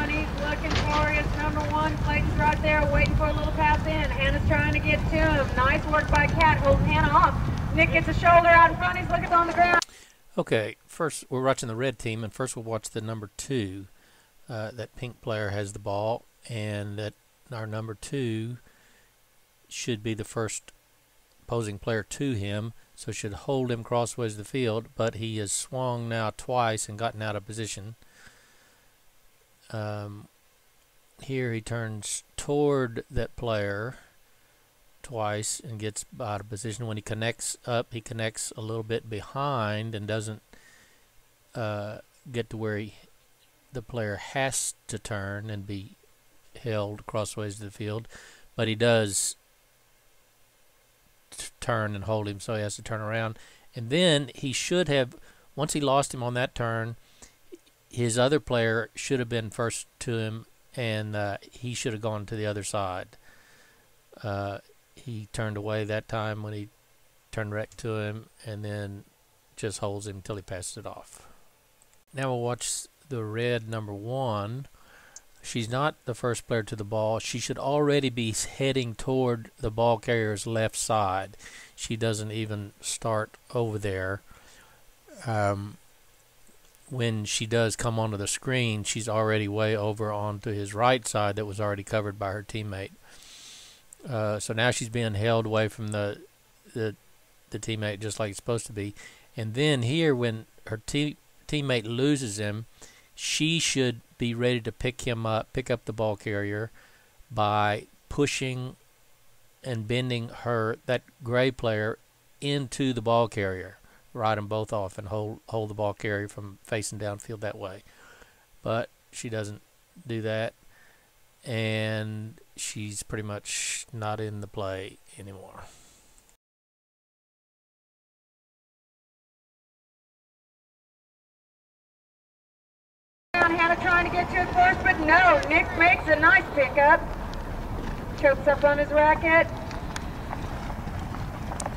down. He's looking for his number one. Clayton's right there waiting for a little pass in. Hannah's trying to get to him. Nice work by Kat, holding Hannah off. Nick gets a shoulder out in front. He's looking on the ground. Okay, first we're watching the red team, and first we'll watch the number 2. That pink player has the ball, and that our number 2 should be the first opposing player to him, so should hold him crossways of the field, but he has swung now twice and gotten out of position. Here he turns toward that player twice and gets out of position. When he connects up, he connects a little bit behind and doesn't get to where the player has to turn and be held crossways of the field, but he does turn and hold him, so he has to turn around. And then he should have, once he lost him on that turn, his other player should have been first to him, and he should have gone to the other side. He turned away that time when he turned right to him, and then just holds him until he passes it off. Now we'll watch the red number 1. She's not the first player to the ball. She should already be heading toward the ball carrier's left side. She doesn't even start over there. When she does come onto the screen, she's already way over onto his right side that was already covered by her teammate. So now she's being held away from the teammate just like it's supposed to be. And then here, when her teammate loses him, she should be ready to pick up the ball carrier by pushing and bending that gray player into the ball carrier. Ride them both off and hold the ball carrier from facing downfield that way. But she doesn't do that, and she's pretty much not in the play anymore. Hannah trying to get to it first, but no. Nick makes a nice pickup. Chokes up on his racket.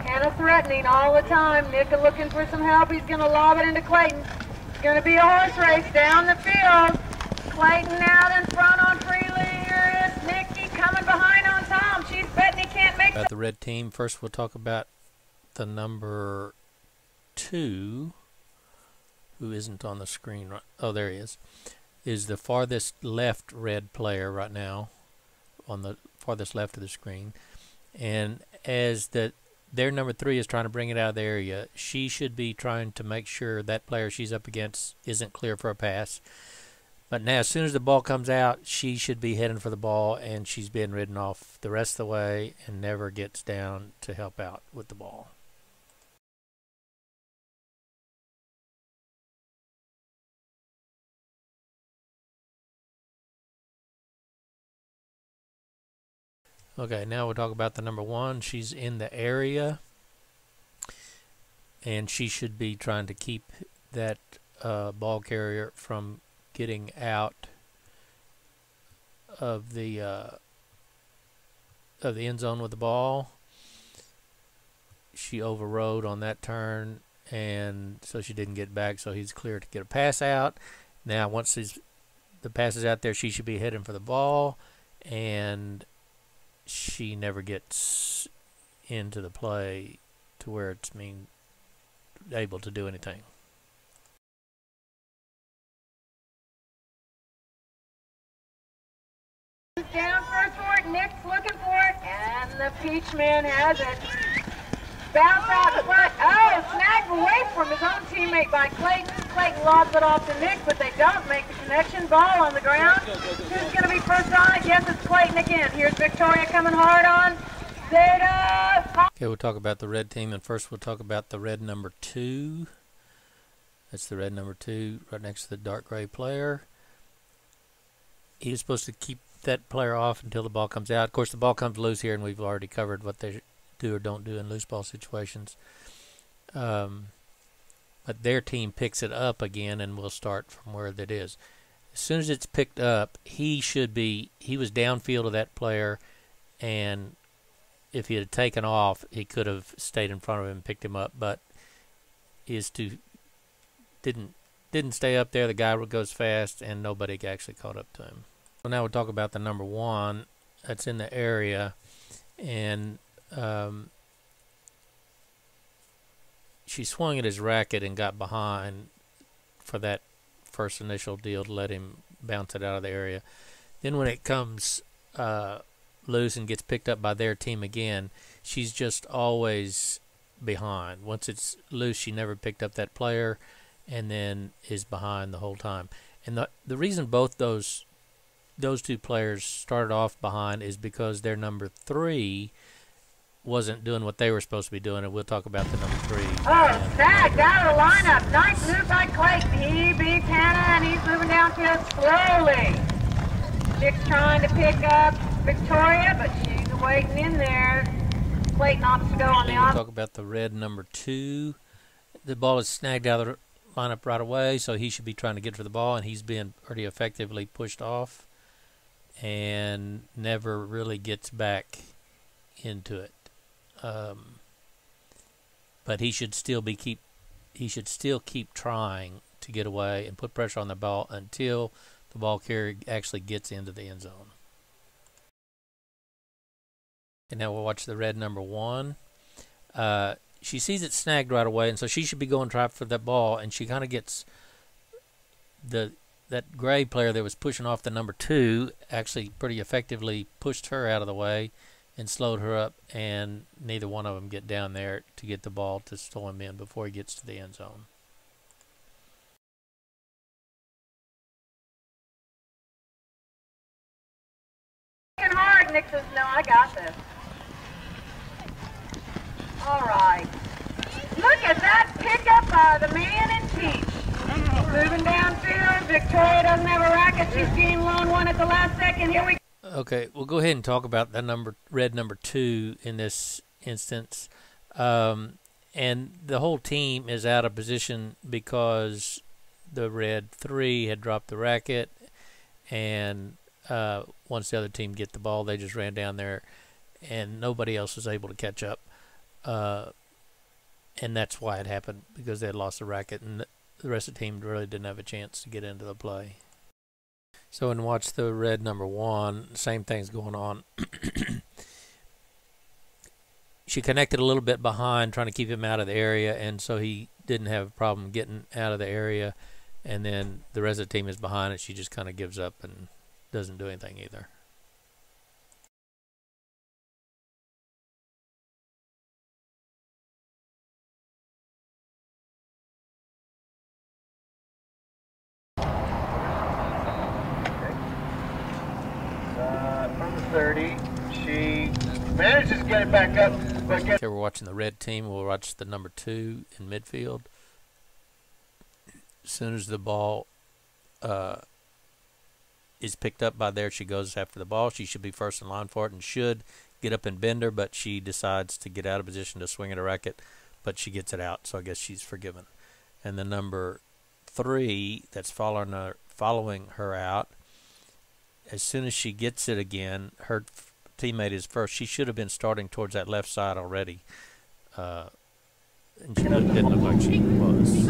Hannah threatening all the time. Nick looking for some help. He's going to lob it into Clayton. It's going to be a horse race down the field. Clayton out in front on Freely. Here is Nikki coming behind on Tom. She's betting he can't make the red team. First we'll talk about the number 2, who isn't on the screen right. Oh, there he is the farthest left red player right now, on the farthest left of the screen. And as their number 3 is trying to bring it out of the area, she should be trying to make sure that player she's up against isn't clear for a pass. But now, as soon as the ball comes out, she should be heading for the ball, and she's being ridden off the rest of the way and never gets down to help out with the ball. Okay, now we'll talk about the number 1. She's in the area, and she should be trying to keep that ball carrier from getting out of the end zone with the ball. She overrode on that turn, and so she didn't get back, so he's clear to get a pass out. Now, once the pass is out there, she should be heading for the ball, and she never gets into the play to where it's able to do anything. Down first for it. Nick's looking for it, and the Peach Man has it. Bounce out front. Oh, snagged away from his own teammate by Clayton. Clayton lobs it off to Nick, but they don't make the connection. Ball on the ground. Who's going to be first on it? Yes, it's Clayton again. Here's Victoria coming hard on Zeta. Okay, we'll talk about the red team, and first we'll talk about the red number 2. That's the red number 2 right next to the dark gray player. He was supposed to keep that player off until the ball comes out. Of course, the ball comes loose here, and we've already covered what they do or don't do in loose ball situations. But their team picks it up again, and we'll start from where that is. As soon as it's picked up, he was downfield of that player, and if he had taken off, he could have stayed in front of him and picked him up, but didn't didn't stay up there. The guy goes fast, and nobody actually caught up to him. So now we'll talk about the number 1 that's in the area, and she swung at his racket and got behind for that first initial deal to let him bounce it out of the area. Then when it comes loose and gets picked up by their team again, she's just always behind. Once it's loose, she never picked up that player, and then is behind the whole time. And the reason both those 2 players started off behind is because their number 3 wasn't doing what they were supposed to be doing, and we'll talk about the number 3. Oh, snagged out of the lineup. Nice move by Clayton. He beats Hannah, and he's moving downfield slowly. Nick's trying to pick up Victoria, but she's waiting in there. Clayton opts to go on the We'll talk about the red number 2. The ball is snagged out of the lineup right away, so he should be trying to get for the ball, and he's being pretty effectively pushed off and never really gets back into it. But he should still keep trying to get away and put pressure on the ball until the ball carrier actually gets into the end zone. And now we'll watch the red number 1. She sees it snagged right away, and so she should be going to try for that ball, and she kind of gets that gray player that was pushing off the number 2 actually pretty effectively pushed her out of the way and slowed her up, and neither one of them get down there to get the ball to stow him in before he gets to the end zone. Hard. Nick says, no, I got this. All right. Look at that pickup by the man in peach. Moving downfield. Victoria doesn't have a racket. She's getting lone 1 at the last second. Here we go. Okay, we'll go ahead and talk about the red number 2 in this instance. And the whole team is out of position because the red 3 had dropped the racket, and once the other team get the ball, they just ran down there, and nobody else was able to catch up. And that's why it happened, because they had lost the racket, and the rest of the team really didn't have a chance to get into the play. So when watch the red number 1, same thing's going on. She connected a little bit behind, trying to keep him out of the area, and so he didn't have a problem getting out of the area. And then the rest of the team is behind it. She just kind of gives up and doesn't do anything either. From the 30, she manages to get it back up. But Okay, we're watching the red team. We'll watch the number 2 in midfield. As soon as the ball is picked up by there, she goes after the ball. She should be first in line for it and should get up and bend her, but she decides to get out of position to swing at a racket, but she gets it out, so I guess she's forgiven. And the number 3 that's following her out, as soon as she gets it again, her teammate is first. She should have been starting towards that left side already. And she didn't look like she was.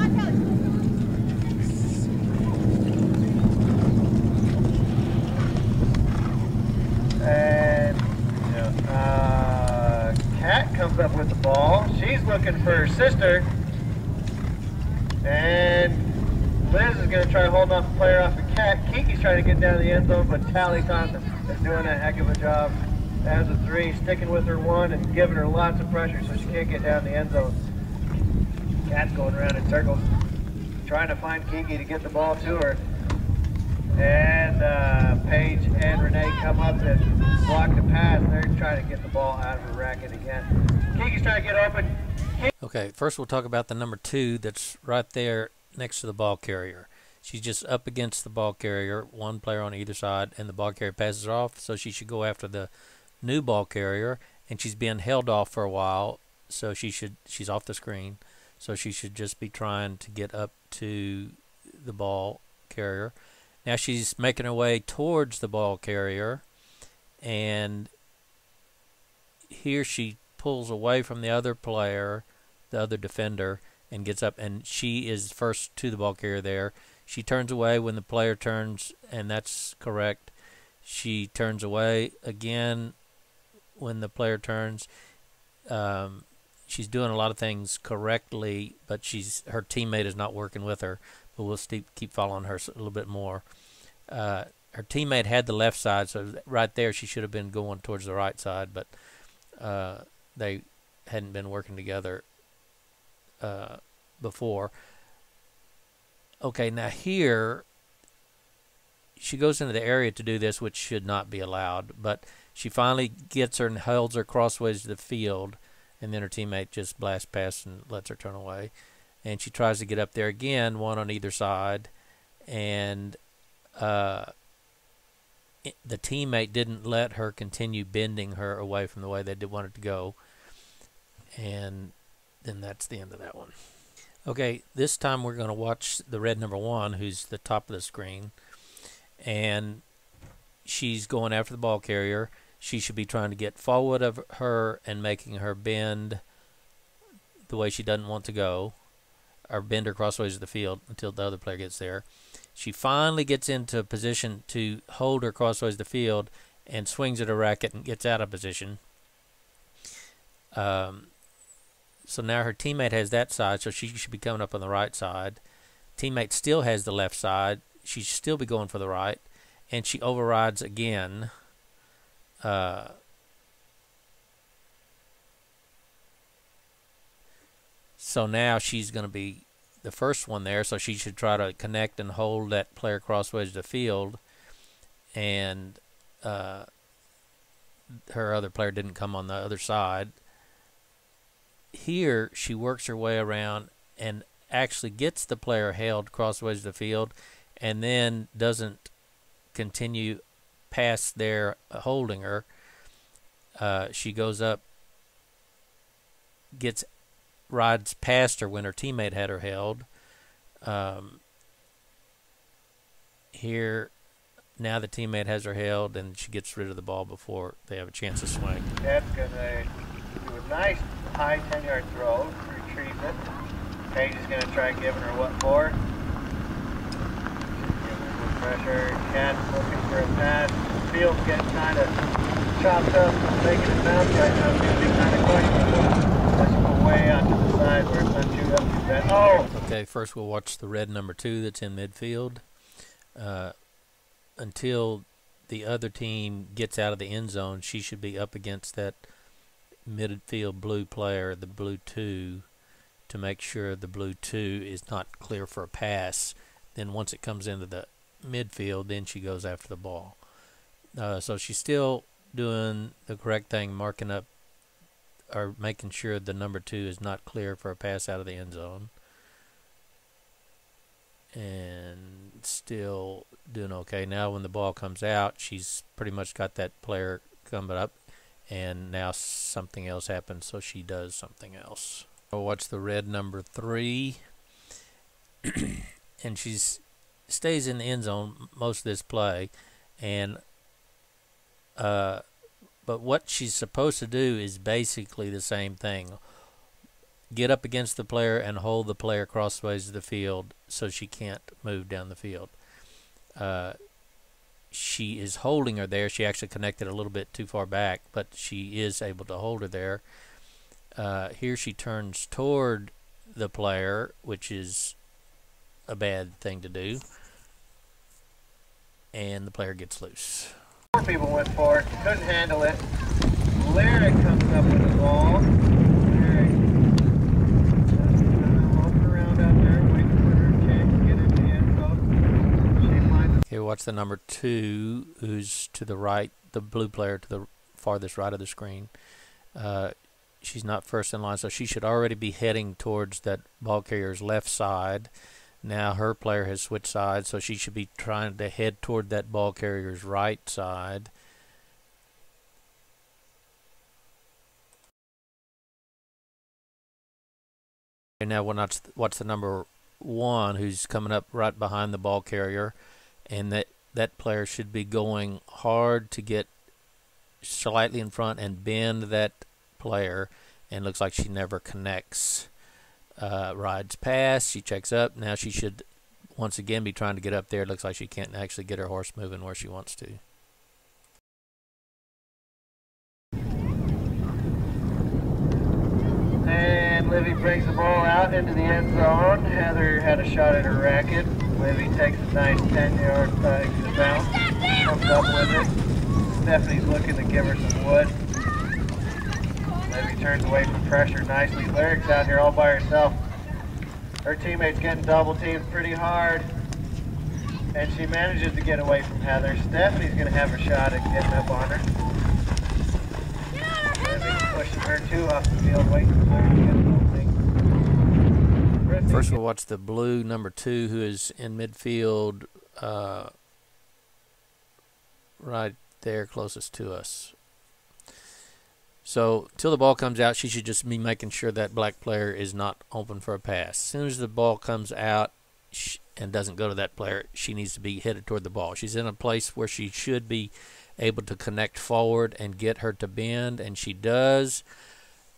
And Kat comes up with the ball. She's looking for her sister. And Liz is going to try to hold off the player off of Kat. Kiki's trying to get down to the end zone, but Tally Thompson is doing a heck of a job as a 3, sticking with her 1 and giving her lots of pressure so she can't get down the end zone. Kat's going around in circles, trying to find Kiki to get the ball to her. And Paige and Renee come up and block the pass. They're trying to get the ball out of her racket again. Kiki's trying to get open. Okay, first we'll talk about the number 2 that's right there next to the ball carrier. She's just up against the ball carrier, 1 player on either side, and the ball carrier passes her off, so she should go after the new ball carrier, and she's being held off for a while, so she's off the screen, so she should just be trying to get up to the ball carrier. Now she's making her way towards the ball carrier, and here she pulls away from the other player, the other defender, and gets up, and she is first to the ball carrier there. She turns away when the player turns, and that's correct. She turns away again when the player turns. She's doing a lot of things correctly, but her teammate is not working with her. But we'll keep following her a little bit more. Her teammate had the left side, so right there she should have been going towards the right side, but they hadn't been working together before. Okay, now here she goes into the area to do this, which should not be allowed, but she finally gets her and holds her crossways to the field, and then her teammate just blasts past and lets her turn away. And she tries to get up there again, one on either side, and the teammate didn't let her continue bending her away from the way they did want it to go. And then that's the end of that one. Okay, this time we're going to watch the red number 1, who's the top of the screen. And she's going after the ball carrier. She should be trying to get forward of her and making her bend the way she doesn't want to go, or bend her crossways of the field until the other player gets there. She finally gets into a position to hold her crossways of the field and swings at her racket and gets out of position. So now her teammate has that side, so she should be coming up on the right side. Teammate still has the left side. She should still be going for the right, and she overrides again. So now she's going to be the first one there, so she should try to connect and hold that player crossways of the field, and her other player didn't come on the other side. Here she works her way around and actually gets the player held crossways of the field, and then doesn't continue past there holding her. She goes up, rides past her when her teammate had her held. Here, now the teammate has her held, and she gets rid of the ball before they have a chance to swing. That's going to do a nice high 10-yard throw, retrieve it. Paige is going to try giving her what for. Giving her good pressure. Cat looking for a pass. The field's getting kind of chopped up, making it bounce right now. It's going to be kind of questionable. Let's go way out to the side where it's not too up to that. Oh! Okay, first we'll watch the red number 2 that's in midfield. Until the other team gets out of the end zone, she should be up against that midfield blue player, the blue 2, to make sure the blue 2 is not clear for a pass. Then once it comes into the midfield, then she goes after the ball. So she's still doing the correct thing, marking up or making sure the number 2 is not clear for a pass out of the end zone. And still doing okay. Now when the ball comes out, she's pretty much got that player coming up, and now something else happens, so she does something else. I'll watch the red number 3, and she stays in the end zone most of this play, and but what she's supposed to do is basically the same thing. Get up against the player and hold the player crossways of the field so she can't move down the field. She is holding her there. She actually connected a little bit too far back, but she is able to hold her there. Here she turns toward the player, which is a bad thing to do, and the player gets loose. Four people went for it, couldn't handle it. Lyric comes up with the ball. Lyric walking around out there, waiting for her chance to get into the end zone. She finds. Okay, watch the number 2, who's to the right, the blue player to the farthest right of the screen. She's not first in line, so she should already be heading towards that ball carrier's left side. Now her player has switched sides, so she should be trying to head toward that ball carrier's right side. And now we'll watch the number 1, who's coming up right behind the ball carrier, and that player should be going hard to get slightly in front and bend that player, and looks like she never connects. rides past. She checks up. Now she should once again be trying to get up there. It looks like she can't actually get her horse moving where she wants to. And Livy brings the ball out into the end zone. Heather had a shot at her racket. Livy takes a nice 10-yard bounce. Comes up with it. Stephanie's looking to give her some wood. Livy turns away from pressure nicely. Lyric's out here all by herself. Her teammate's getting double teamed pretty hard. And she manages to get away from Heather. Stephanie's going to have a shot at getting up on her. Pushing her two off the field, waiting for her to get something. First we'll watch the blue number 2 who is in midfield right there closest to us. So till the ball comes out, she should just be making sure that black player is not open for a pass. As soon as the ball comes out and doesn't go to that player, she needs to be headed toward the ball. She's in a place where she should be able to connect forward and get her to bend, and she does.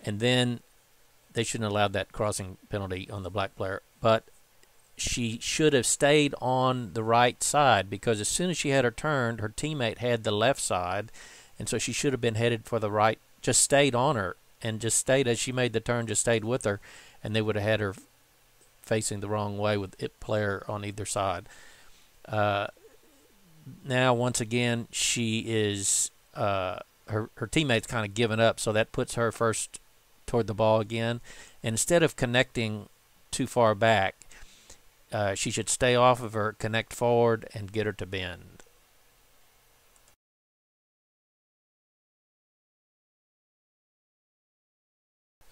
And then they shouldn't allow that crossing penalty on the black player, but she should have stayed on the right side, because as soon as she had her turned, her teammate had the left side, and so she should have been headed for the right, just stayed on her, and just stayed as she made the turn, just stayed with her, and they would have had her facing the wrong way with it player on either side. Now, once again, she is her teammate's kind of given up, so that puts her first toward the ball again. And instead of connecting too far back, she should stay off of her, connect forward, and get her to bend.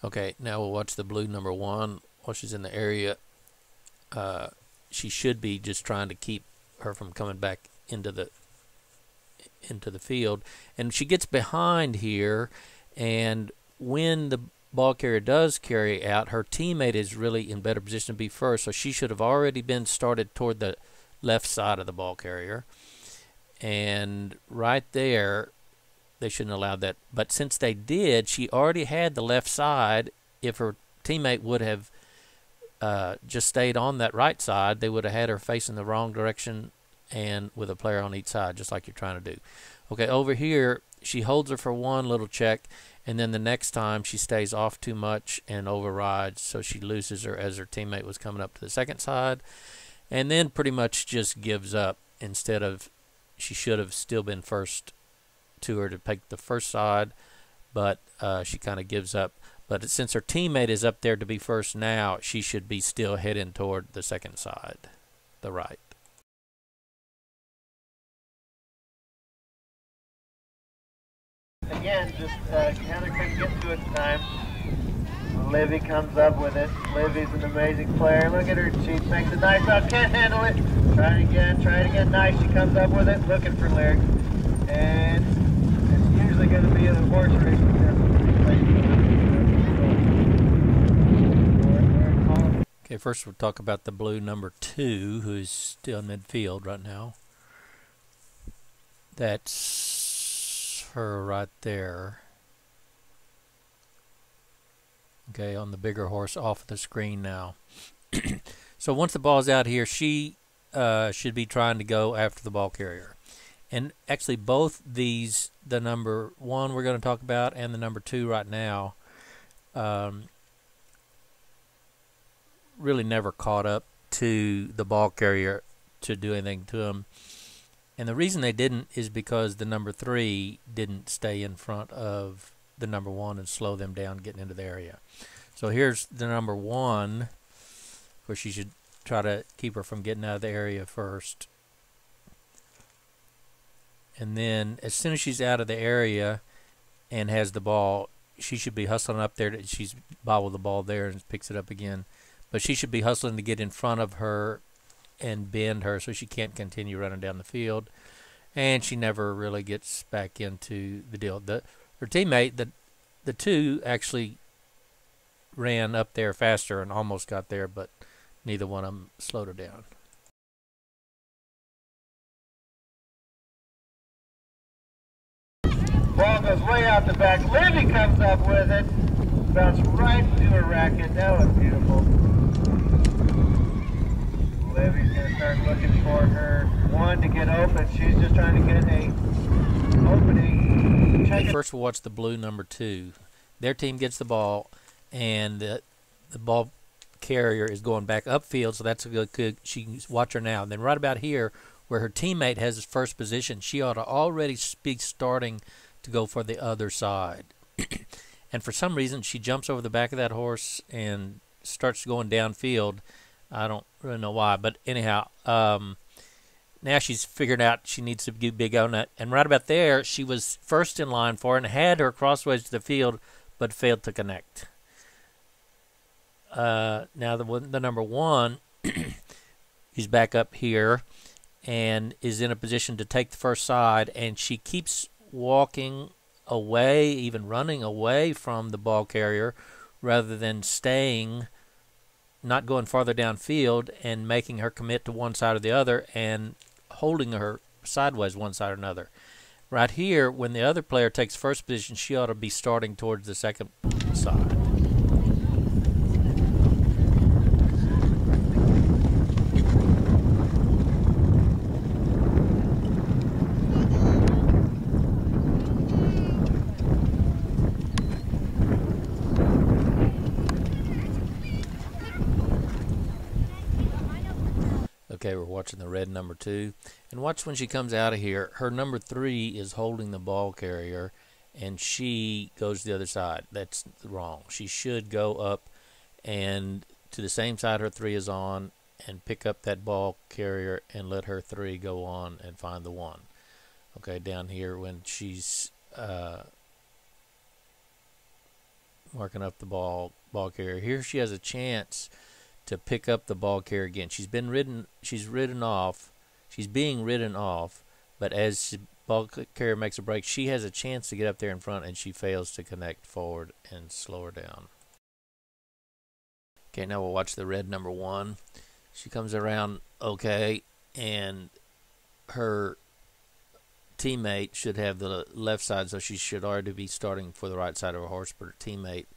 Okay, now we'll watch the blue number 1 while she's in the area. She should be just trying to keep her from coming back into the field, and she gets behind here, and when the ball carrier does carry out, her teammate is really in better position to be first, so she should have already been started toward the left side of the ball carrier, and right there they shouldn't allow that. But since they did, she already had the left side. If her teammate would have just stayed on that right side, they would have had her facing the wrong direction and with a player on each side, just like you're trying to do. Okay, over here, she holds her for one little check, and then the next time she stays off too much and overrides, so she loses her as her teammate was coming up to the second side, and then pretty much just gives up. Instead of, she should have still been first to her to take the first side, but she kind of gives up. But since her teammate is up there to be first now, she should be still heading toward the second side, the right. Again, just Heather couldn't get to it in time. Livy comes up with it. Livy's an amazing player. Look at her. She makes a nice shot. Can't handle it. Try it again. Nice. She comes up with it. Looking for Lyric. And it's usually going to be a horse race with them. Okay, first we'll talk about the blue number 2, who's still in midfield right now. That's her right there. Okay, on the bigger horse off the screen now. So once the ball's out here, she should be trying to go after the ball carrier. And actually both these, the number 1 we're going to talk about and the number 2 right now, really never caught up to the ball carrier to do anything to him. And the reason they didn't is because the number 3 didn't stay in front of the number 1 and slow them down getting into the area. So here's the number 1, where she should try to keep her from getting out of the area first. And then as soon as she's out of the area and has the ball, she should be hustling up there. She's bobbled the ball there and picks it up again. But she should be hustling to get in front of her and bend her so she can't continue running down the field. And she never really gets back into the deal. Her teammate, the 2, actually ran up there faster and almost got there, but neither one of them slowed her down. Ball goes way out the back. Livy comes up with it. Bounced right into her racket. That was beautiful. Livy's going to start looking for her one to get open. She's just trying to get a opening. Okay, first we'll watch the blue number 2. Their team gets the ball, and the ball carrier is going back upfield, so that's a good. She can watch her now. And then right about here, where her teammate has his first position, she ought to already be starting to go for the other side. And for some reason, she jumps over the back of that horse and starts going downfield. I don't really know why, but anyhow, now she's figured out she needs to get big on it. And right about there, she was first in line for it and had her crossways to the field, but failed to connect. Now the number 1 is back up here and is in a position to take the first side, and she keeps walking away, even running away from the ball carrier, rather than staying, not going farther downfield and making her commit to one side or the other and holding her sideways one side or another. Right here, when the other player takes first position, she ought to be starting towards the second side. Okay, we're watching the red number 2. And watch when she comes out of here. Her number 3 is holding the ball carrier, and she goes to the other side. That's wrong. She should go up and to the same side her 3 is on and pick up that ball carrier and let her 3 go on and find the 1. Okay, down here when she's marking up the ball carrier. Here she has a chance to pick up the ball carrier again. She's being ridden off, but as the ball carrier makes a break, she has a chance to get up there in front, and she fails to connect forward and slow her down. Okay, now we'll watch the red number 1. She comes around okay, and her teammate should have the left side, so she should already be starting for the right side of her horse, but her teammate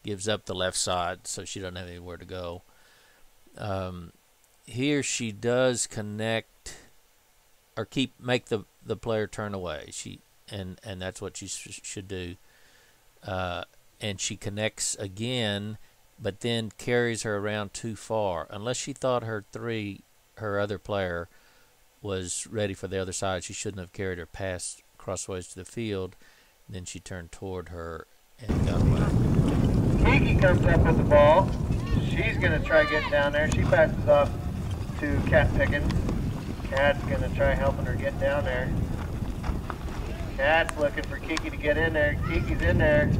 gives up the left side, so she doesn't have anywhere to go. Here she does connect or make the player turn away. And that's what she should do. And she connects again, but then carries her around too far. Unless she thought her other player was ready for the other side, she shouldn't have carried her past crossways to the field. Then she turned toward her and got away. Kiki comes up with the ball. She's going to try getting down there. She passes off to Cat Pickens. Cat's going to try helping her get down there. Cat's looking for Kiki to get in there. Kiki's in there.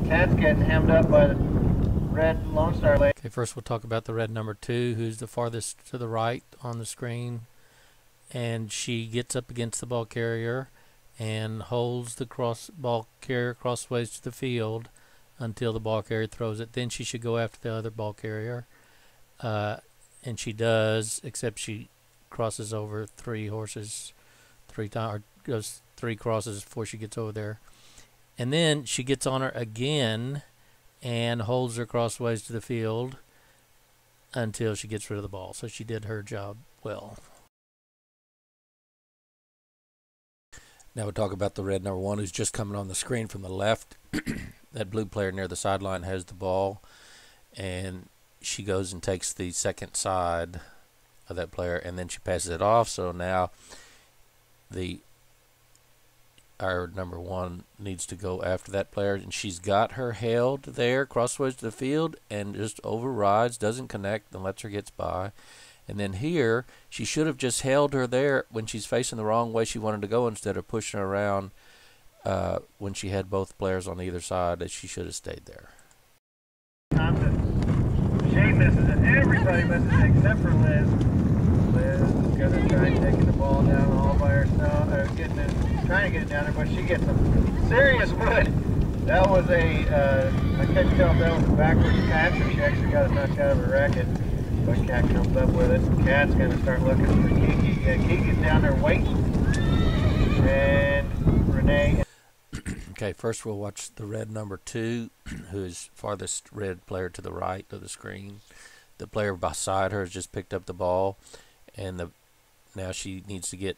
Cat's getting hemmed up by the red Lone Star lady. Okay, first we'll talk about the red number 2, who's the farthest to the right on the screen. And she gets up against the ball carrier and holds the ball carrier crossways to the field until the ball carrier throws it. Then she should go after the other ball carrier. And she does, except she crosses over 3 horses 3 times, or goes 3 crosses before she gets over there. And then she gets on her again and holds her crossways to the field until she gets rid of the ball. So she did her job well. Now we'll talk about the red number 1, who's just coming on the screen from the left. That blue player near the sideline has the ball, and she goes and takes the second side of that player, and then she passes it off. So now our number 1 needs to go after that player, and she's got her held there crossways to the field and just overrides, doesn't connect, and lets her get by. And then here she should have just held her there when she's facing the wrong way she wanted to go, instead of pushing her around when she had both players on either side. That she should have stayed there. She misses it. Everybody misses it except for Liz. Liz is going to try taking the ball down all by herself, trying to get it down there, but she gets some serious wood. That was I couldn't tell if that was a backwards catch or she actually got it knocked out of her racket. But Cat comes up with it. Cat's going to start looking for Kiki. Kiki's down there waiting. And Renee. Okay, first we'll watch the red number 2, who is farthest red player to the right of the screen. The player beside her has just picked up the ball, and now she needs to get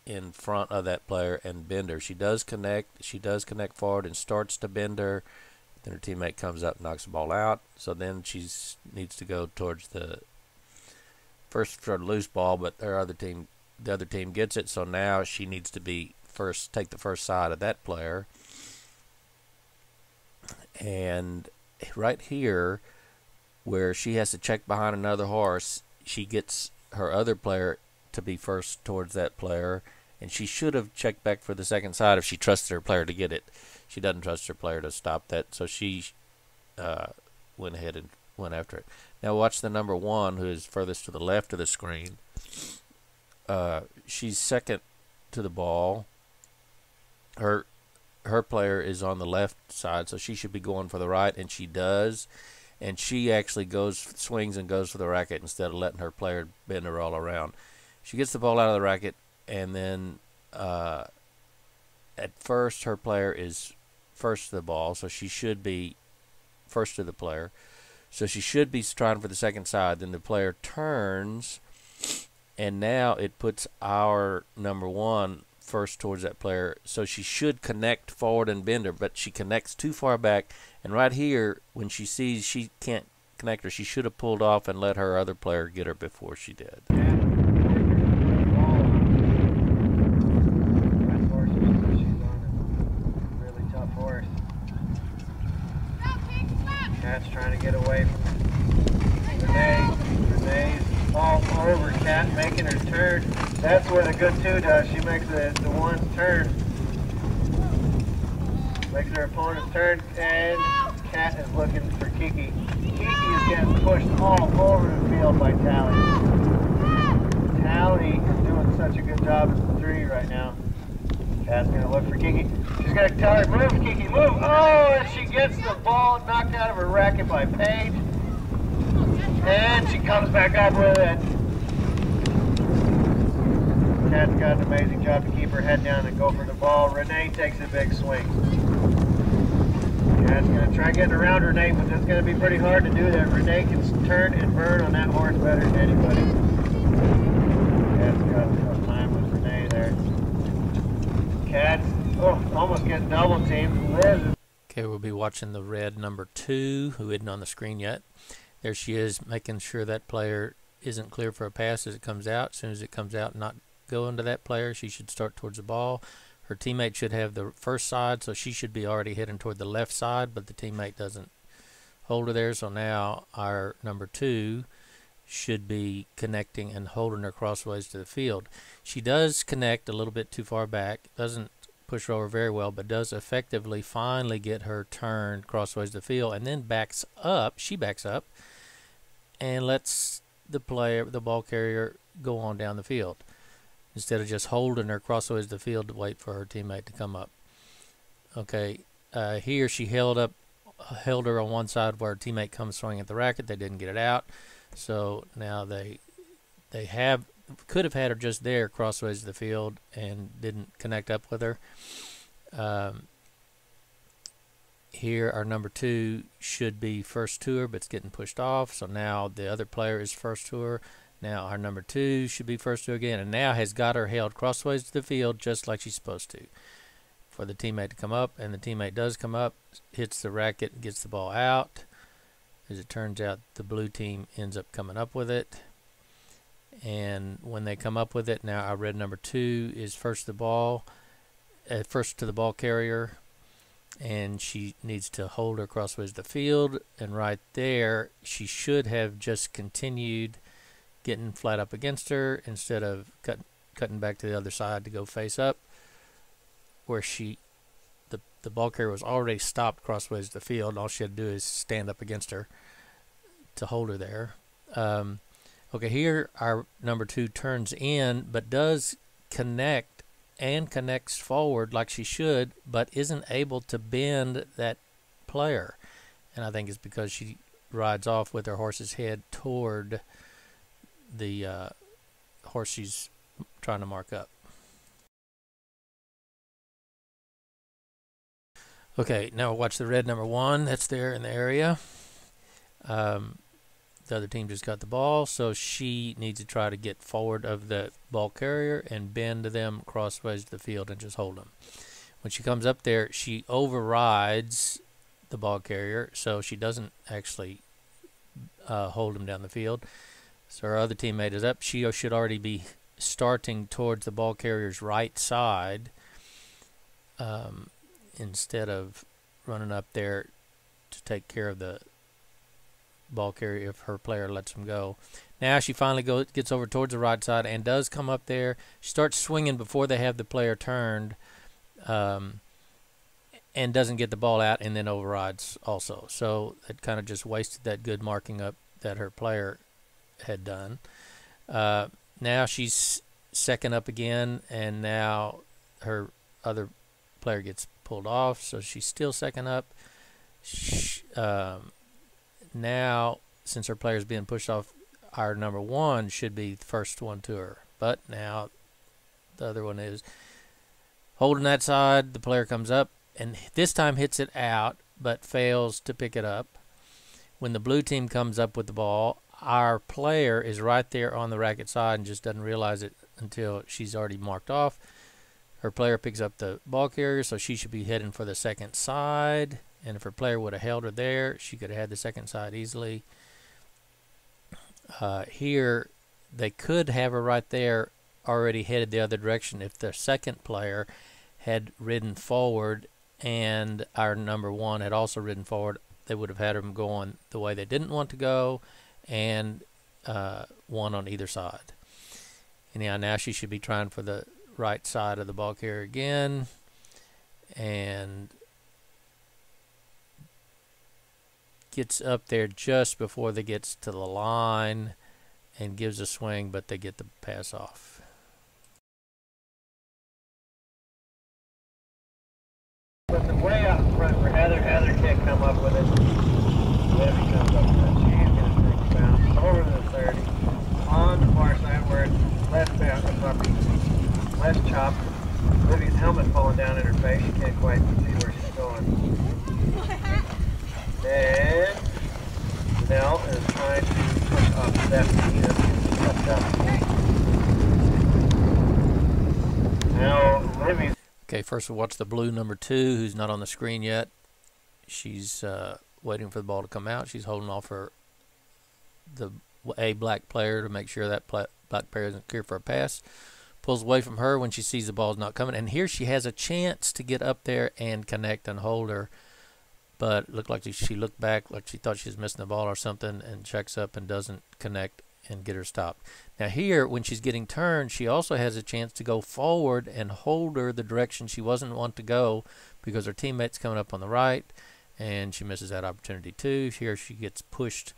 in front of that player and bend her. She does connect. She does connect forward and starts to bend her. Then her teammate comes up and knocks the ball out. So then she needs to go towards the first for a loose ball, but the other team gets it. So now she needs to be take the first side of that player. And right here, where she has to check behind another horse, she gets her other player to be first towards that player, and she should have checked back for the second side if she trusted her player to get it. She doesn't trust her player to stop that, so she went ahead and went after it. Now watch the number 1, who is furthest to the left of the screen. She's second to the ball. Her player is on the left side, so she should be going for the right, and she does. And she actually swings and goes for the racket instead of letting her player bend her all around. She gets the ball out of the racket, and then at first her player is first to the ball, so she should be first to the player. So she should be trying for the second side. Then the player turns, and now it puts our number 1 first towards that player. So she should connect forward and bend her, but she connects too far back. And right here, when she sees she can't connect her, she should have pulled off and let her other player get her before she did. Cat's trying to get away from Renee. Renee's all over Cat, making her turn. That's what a good 2 does. She makes the 1 turn. Makes her opponent's turn, and Cat is looking for Kiki. Kiki is getting pushed all over the field by Tally. Tally is doing such a good job as the 3 right now. Cat's going to look for Kiki. She's going to tell her, move, Kiki, move. Oh, and she gets the ball knocked out of her racket by Paige. And she comes back up with it. Cat's got an amazing job to keep her head down and go for the ball. Renee takes a big swing. Cat's going to try getting around Renee, but it's going to be pretty hard to do that. Renee can turn and burn on that horse better than anybody. Cat's got a time with Renee there. Cat, almost getting double teamed. Liz. Okay, we'll be watching the red number 2, who isn't on the screen yet. There she is, making sure that player isn't clear for a pass as it comes out. As soon as it comes out, not go into that player. She should start towards the ball. Her teammate should have the first side, so she should be already heading toward the left side, but the teammate doesn't hold her there. So now our number 2 should be connecting and holding her crossways to the field. She does connect a little bit too far back, doesn't push her over very well, but does effectively finally get her turned crossways to the field, and then backs up. She backs up and lets the ball carrier, go on down the field instead of just holding her crossways to the field to wait for her teammate to come up. Okay, here she held her on one side where her teammate comes swinging at the racket. They didn't get it out, so now they could have had her just there crossways to the field and didn't connect up with her. Here our number 2 should be first to her, but it's getting pushed off, so now the other player is first to her. Now our number 2 should be first to her again, and now has got her held crossways to the field just like she's supposed to for the teammate to come up, and the teammate does come up, hits the racket and gets the ball out. As it turns out, the blue team ends up coming up with it. And when they come up with it, now our red number 2 is first to the ball carrier, and she needs to hold her crossways to the field. And right there, she should have just continued getting flat up against her instead of cutting back to the other side to go face up, where the ball carrier was already stopped crossways to the field. All she had to do is stand up against her to hold her there. Okay, here our number 2 turns in, but does connect and connects forward like she should, but isn't able to bend that player. And I think it's because she rides off with her horse's head toward the horse she's trying to mark up. Okay, now we'll watch the red number 1 that's there in the area. The other team just got the ball, so she needs to try to get forward of the ball carrier and bend them crossways to the field and just hold them. When she comes up there, she overrides the ball carrier, so she doesn't actually hold him down the field. So her other teammate is up. She should already be starting towards the ball carrier's right side instead of running up there to take care of the ball carrier if her player lets him go. Now she finally gets over towards the right side and does come up there. She starts swinging before they have the player turned and doesn't get the ball out and then overrides also. So it kind of just wasted that good marking up that her player had done. Now she's second up again, and now her other player gets pulled off, so she's still second up. Now, since her player is being pushed off, our number 1 should be the first one to her. But now the other one is holding that side. The player comes up and this time hits it out, but fails to pick it up. When the blue team comes up with the ball, our player is right there on the racket side and just doesn't realize it until she's already marked off. Her player picks up the ball carrier, so she should be heading for the second side. And if her player would have held her there, she could have had the second side easily. Here, they could have her right there already headed the other direction if the second player had ridden forward and our number 1 had also ridden forward. They would have had them going the way they didn't want to go and 1 on either side. Anyhow, now she should be trying for the right side of the ball carrier again, and gets up there just before they gets to the line and gives a swing, but they get the pass off. Puts it way out in front for Heather. Heather can't come up with it. Libby comes up with it. She's going to take a bounce over to the 30. On the far side where it's less bounce, less chop. Libby's helmet falling down in her face. She can't quite see where she's going. And Nell is trying to push off Stephanie. Now Libby's. Okay, first we'll watch the blue number 2, who's not on the screen yet. She's waiting for the ball to come out. She's holding off a black player to make sure that black player isn't clear for a pass. Pulls away from her when she sees the ball's not coming. And here she has a chance to get up there and connect and hold her. But it looked like she looked back like she thought she was missing the ball or something and checks up and doesn't connect and get her stopped. Now here, when she's getting turned, she also has a chance to go forward and hold her the direction she wasn't want to go because her teammate's coming up on the right, and she misses that opportunity too. Here she gets pushed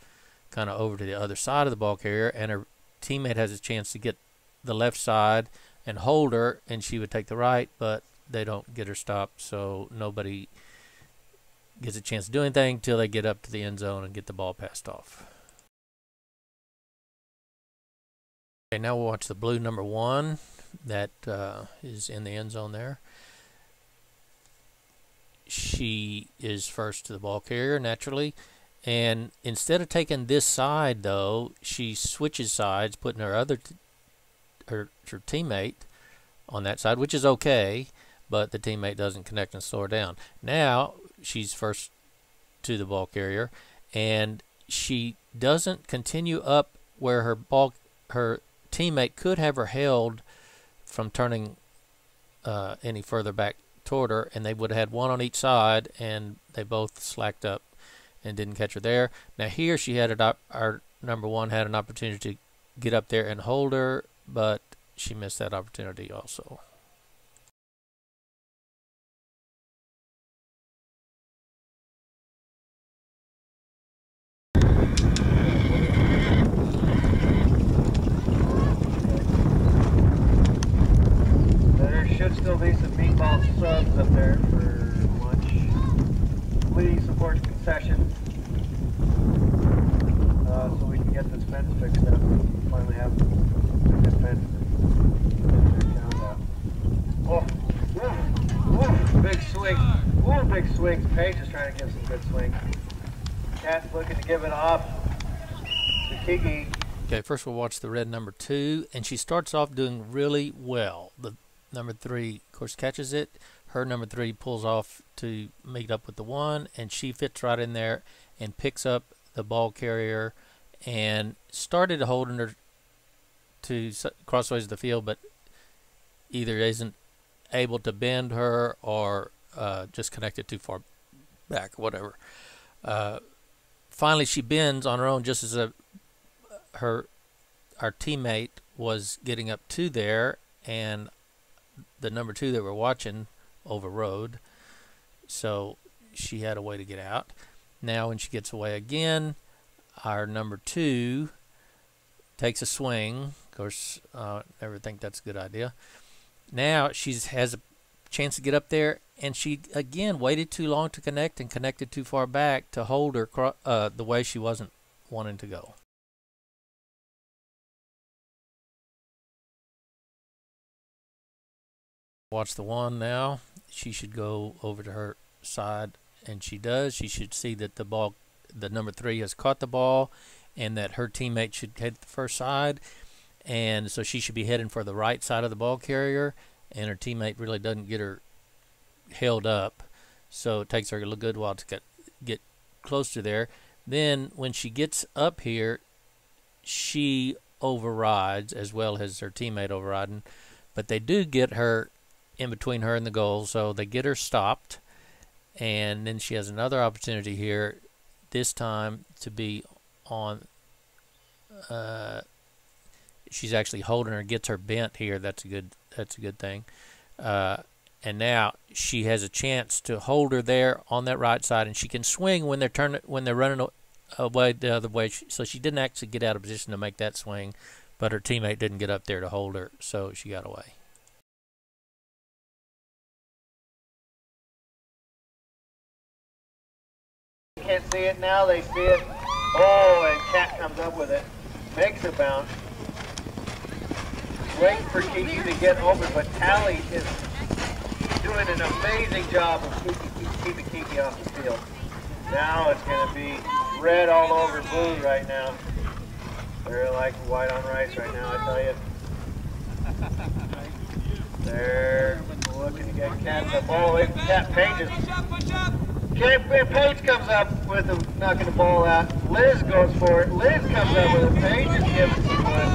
kind of over to the other side of the ball carrier, and her teammate has a chance to get the left side and hold her, and she would take the right, but they don't get her stopped, so nobody gets a chance to do anything until they get up to the end zone and get the ball passed off. Okay, now we'll watch the blue number 1 that is in the end zone there. She is first to the ball carrier naturally, and instead of taking this side though, she switches sides, putting her her teammate on that side, which is okay, but the teammate doesn't connect and slow her down. Now she's first to the ball carrier, and she doesn't continue up where her teammate could have her held from turning any further back toward her, and they would have had 1 on each side, and they both slacked up and didn't catch her there. Now here she had our number 1 had an opportunity to get up there and hold her, but she missed that opportunity also. Should still be some meatball subs up there for lunch. Lee supports concessions, so we can get this fence fixed up. Finally have this fence found out. Oh, big swing! Big swing! swings. Paige is trying to give some good swings. Cat's looking to give it off to Kiki. Okay, first we'll watch the red number 2, and she starts off doing really well. The number 3, of course, catches it. Her number 3 pulls off to meet up with the 1, and she fits right in there and picks up the ball carrier and started holding her to crossways of the field, but either isn't able to bend her or just connected too far back, whatever. Finally, she bends on her own just as our teammate was getting up to there, and the number 2 that we're watching overrode, so she had a way to get out. Now when she gets away again, our number 2 takes a swing. Of course, never think that's a good idea. Now she has a chance to get up there, and she again waited too long to connect and connected too far back to hold her the way she wasn't wanting to go. Watch the 1 now. She should go over to her side, and she does. She should see that the number 3 has caught the ball, and that her teammate should head to the first side, and so she should be heading for the right side of the ball carrier, and her teammate really doesn't get her held up, so it takes her a good while to get close to there. Then when she gets up here, she overrides as well as her teammate overriding, but they do get her in between her and the goal, so they get her stopped, and then she has another opportunity here, this time to be on she's actually holding her, gets her bent here. That's a good thing. And now she has a chance to hold her there on that right side, and she can swing when they're running away the other way. So she didn't actually get out of position to make that swing, but her teammate didn't get up there to hold her, so she got away. Can't see it now, they see it. Oh, and Cat comes up with it. Makes a bounce. Waiting for Kiki to get open, but Tally is doing an amazing job of keeping Kiki off the field. Now it's going to be red all over blue right now. They're like white on rice right now, I tell you. They're looking to get Cat up. Oh, Cat Paige Paige comes up with him, knocking the ball out. Liz goes for it. Liz comes up with it. Paige is giving some one.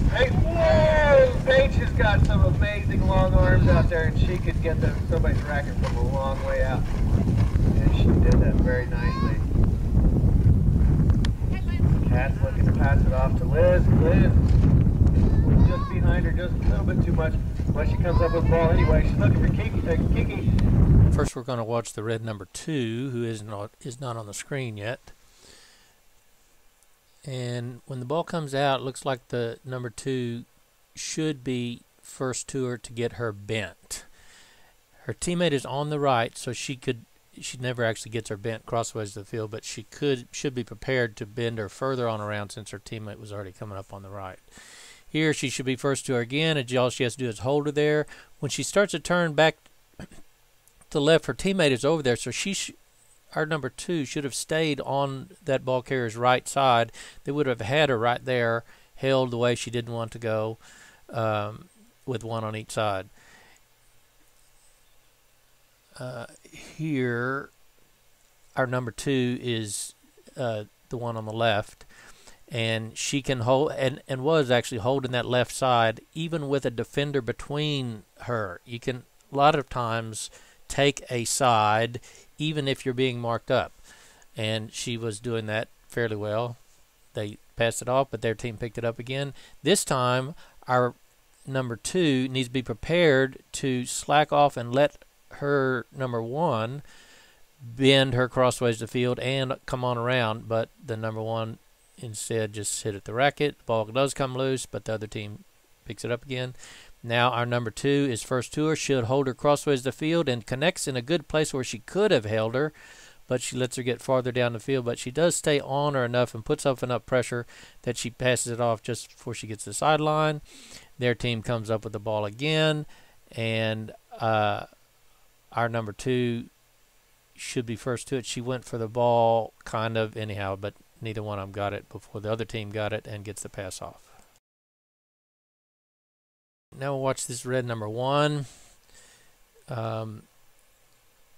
Hey, whoa! Paige has got some amazing long arms out there, and she could get somebody's racket from a long way out. And she did that very nicely. Cat's looking to pass it off to Liz. Liz was just behind her, just a little bit too much. But she comes up with the ball anyway. She's looking for Kiki. First, we're going to watch the red number 2, who is not on the screen yet. And when the ball comes out, it looks like the number 2 should be first to her to get her bent. Her teammate is on the right, so she never actually gets her bent crossways to the field, but she should be prepared to bend her further on around since her teammate was already coming up on the right. Here, she should be first to her again, and all she has to do is hold her there. When she starts to turn back to the left, her teammate is over there, so our number 2 should have stayed on that ball carrier's right side. They would have had her right there, held the way she didn't want to go, with one on each side. Here, our number 2 is the one on the left, and she can hold and was actually holding that left side even with a defender between her. You can a lot of times take a side even if you're being marked up, and she was doing that fairly well. They passed it off, but their team picked it up again. This time our number 2 needs to be prepared to slack off and let her number 1 bend her crossways to field and come on around, but the number 1 instead just hit at the racket. The ball does come loose, but the other team picks it up again. Now our number 2 is first to her, should hold her crossways to the field and connects in a good place where she could have held her, but she lets her get farther down the field. But she does stay on her enough and puts up enough pressure that she passes it off just before she gets to the sideline. Their team comes up with the ball again, and our number 2 should be first to it. She went for the ball kind of anyhow, but neither one of them got it before the other team got it and gets the pass off. Now we'll watch this red number 1. Of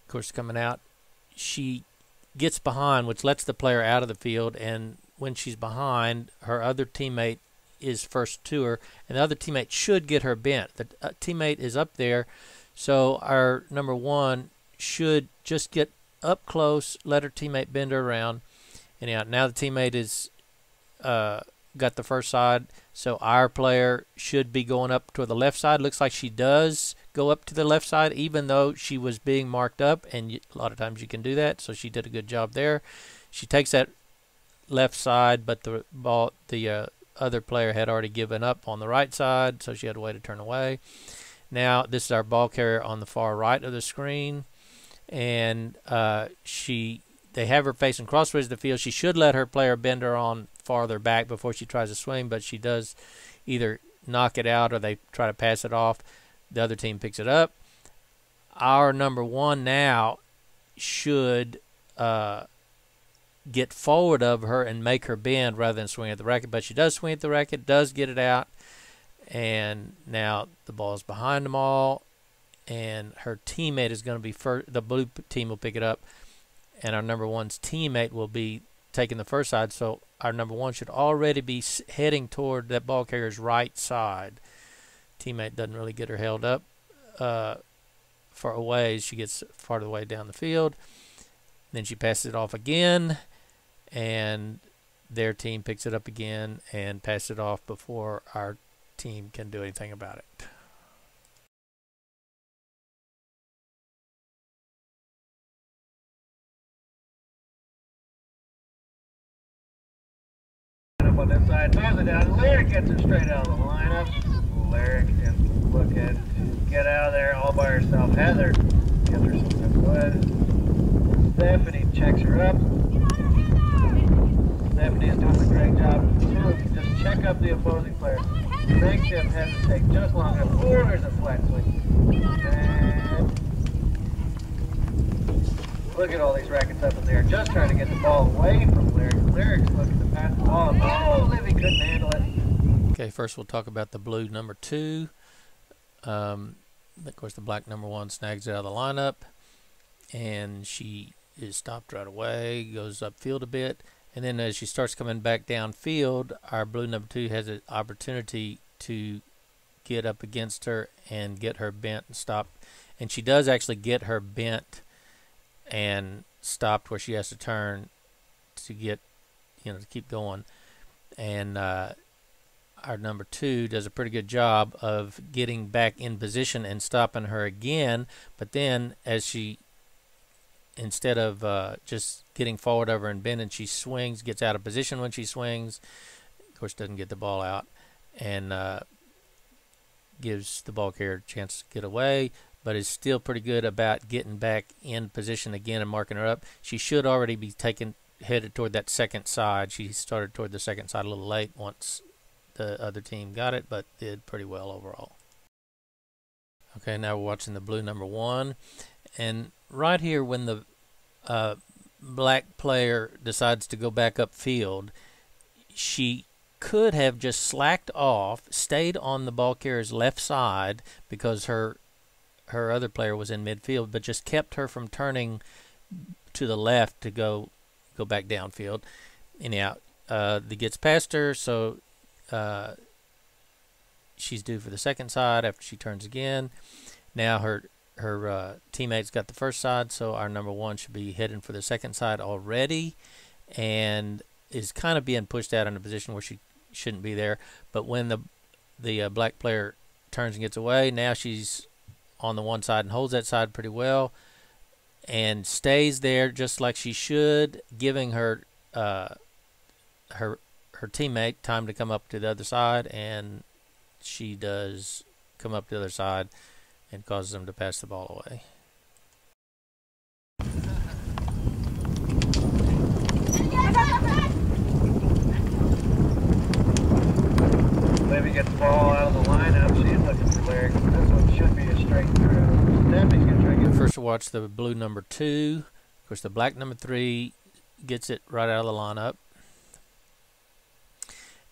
course, coming out, she gets behind, which lets the player out of the field, and when she's behind, her other teammate is first to her, and the other teammate should get her bent. The teammate is up there, so our number 1 should just get up close, let her teammate bend her around. Anyhow, now the teammate is got the first side, so our player should be going up to the left side. Looks like she does go up to the left side, even though she was being marked up, and a lot of times you can do that, so she did a good job there. She takes that left side, but the other player had already given up on the right side, so she had a way to turn away. Now this is our ball carrier on the far right of the screen, and they have her facing crossways of the field. She should let her player bend her on farther back before she tries to swing, but she does either knock it out or they try to pass it off. The other team picks it up. Our number 1 now should get forward of her and make her bend rather than swing at the racket, but she does swing at the racket, does get it out, and now the ball is behind them all, and her teammate is going to be first. The blue team will pick it up, and our number 1's teammate will be taking the first side, so our number 1 should already be heading toward that ball carrier's right side. Teammate doesn't really get her held up for a ways. She gets part of the way down the field. Then she passes it off again, and their team picks it up again and passes it off before our team can do anything about it. On this side, throws it down. Lyric gets it straight out of the lineup. Lyric is looking to get out of there all by herself. Heather gets her some wood. Stephanie checks her up. Stephanie is doing a great job too. Just check up the opposing player. Makes them hesitate just long enough. Oh, there's a flat swing. And look at all these rackets up in there. Just trying to get the ball away from Lyric. Lyric's looking to pass the ball. Oh, Livy couldn't handle it. Okay, first we'll talk about the blue number 2. Of course, the black number 1 snags it out of the lineup, and she is stopped right away, goes upfield a bit, and then as she starts coming back downfield, our blue number 2 has an opportunity to get up against her and get her bent and stopped. And she does actually get her bent and stopped where she has to turn to get, to keep going. And our number 2 does a pretty good job of getting back in position and stopping her again. But then as she, instead of just getting forward over and bending, she swings, gets out of position when she swings. Of course, doesn't get the ball out, and gives the ball carrier a chance to get away, but is still pretty good about getting back in position again and marking her up. She should already be headed toward that second side. She started toward the second side a little late once the other team got it, but did pretty well overall. Okay, now we're watching the blue number 1, and right here when the black player decides to go back upfield, she could have just slacked off, stayed on the ball carrier's left side because her other player was in midfield, but just kept her from turning to the left to go back downfield. Anyhow, that gets past her, so she's due for the second side after she turns again. Now her teammates got the first side, so our number 1 should be heading for the second side already, and is kind of being pushed out in a position where she shouldn't be there. But when the black player turns and gets away, now she's on the one side and holds that side pretty well and stays there just like she should, giving her her teammate time to come up to the other side, and she does come up to the other side and causes them to pass the ball away. Livy gets the ball out of the lineup. She's looking for Lyric. This one should be a straight through. Stephanie's going to try to get. First, we'll watch the blue number 2. Of course, the black number 3 gets it right out of the lineup.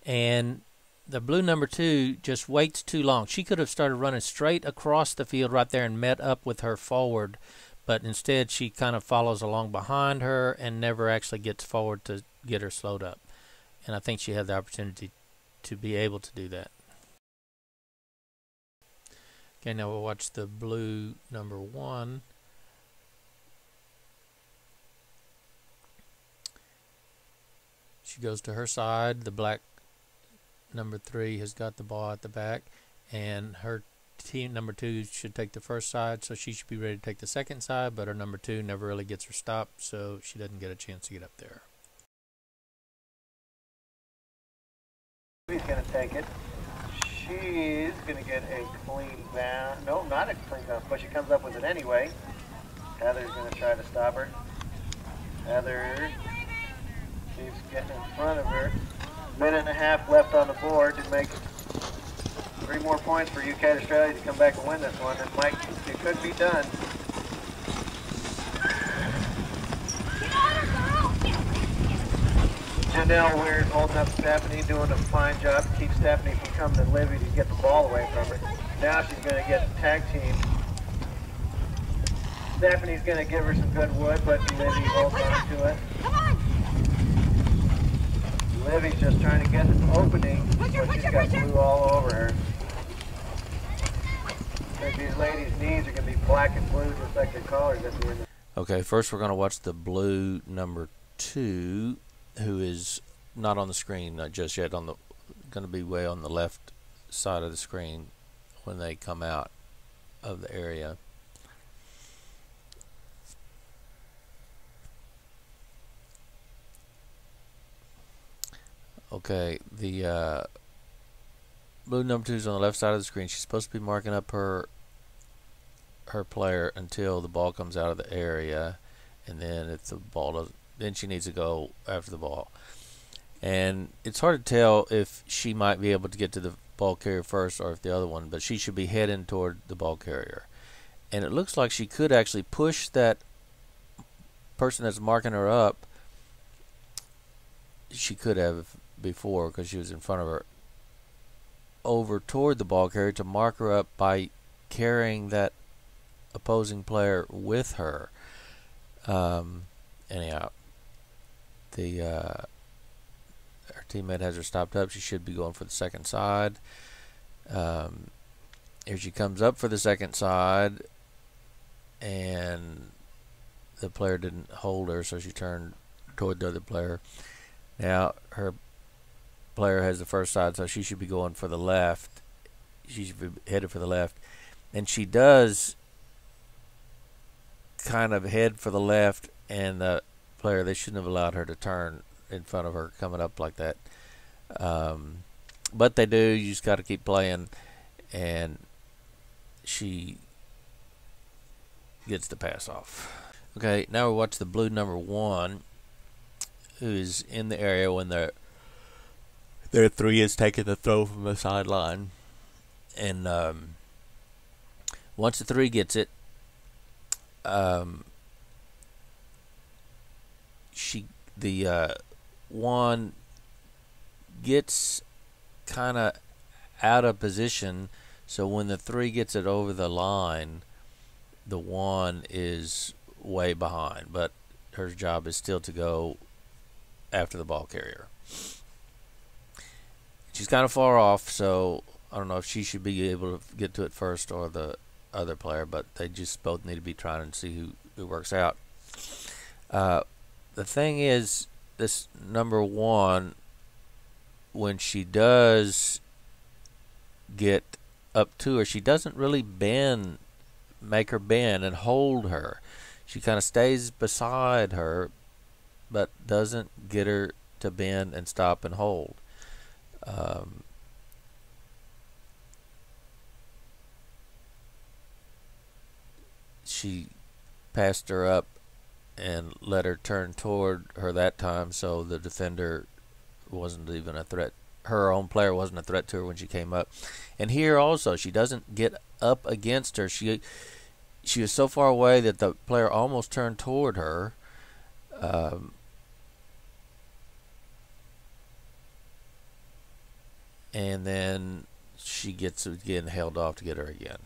And the blue number 2 just waits too long. She could have started running straight across the field right there and met up with her forward, but instead she kind of follows along behind her and never actually gets forward to get her slowed up. And I think she had the opportunity to be able to do that. Okay, now we'll watch the blue number 1. She goes to her side. The black number 3 has got the ball at the back, and her team number 2 should take the first side, so she should be ready to take the second side, but her number 2 never really gets her stopped, so she doesn't get a chance to get up there. She's going to take it. She's going to get a clean bounce. No, not a clean bounce, but she comes up with it anyway. Heather's going to try to stop her. Heather keeps getting in front of her. Minute and a half left on the board to make 3 more points for UK and Australia to come back and win this one. It could be done. Janelle Weir's holding up Stephanie, doing a fine job to keep Stephanie from coming to Livy to get the ball away from her. Now she's going to get tag team. Stephanie's going to give her some good wood, but Livy holds on to it. Livy's just trying to get an opening, but she's got blue all over her. These ladies' knees are going to be black and blue just like their collars at the end. Okay, first we're going to watch the blue number 2, who is not on the screen just yet. Going to be way on the left side of the screen when they come out of the area. Okay, the blue number 2 is on the left side of the screen. She's supposed to be marking up her player until the ball comes out of the area, and then if the ball doesn't, then she needs to go after the ball. And it's hard to tell if she might be able to get to the ball carrier first or if the other one, but she should be heading toward the ball carrier. And it looks like she could actually push that person that's marking her up. She could have before because she was in front of her, over toward the ball carrier to mark her up by carrying that opposing player with her. Anyhow, her teammate has her stopped up. She should be going for the second side. Here she comes up for the second side, and the player didn't hold her, so she turned toward the other player. Now her player has the first side, so she should be going for the left. She should be headed for the left, and she does kind of head for the left, and the player, they shouldn't have allowed her to turn in front of her coming up like that, but they do. You just got to keep playing, and she gets the pass off. Okay, now we watch the blue number 1, who is in the area when their 3 is taking the throw from the sideline, and once the 3 gets it, the 1 gets kind of out of position, so when the 3 gets it over the line, the 1 is way behind, but her job is still to go after the ball carrier. She's kind of far off, so I don't know if she should be able to get to it first or the other player, but they just both need to be trying to see who works out. The thing is, this number 1, when she does get up to her, she doesn't really make her bend and hold her. She kind of stays beside her, but doesn't get her to bend and stop and hold. She passed her up and let her turn toward her that time, so the defender wasn't even a threat. Her own player wasn't a threat to her when she came up. And here also, she doesn't get up against her. She was so far away that the player almost turned toward her, And then she gets again held off to get her again.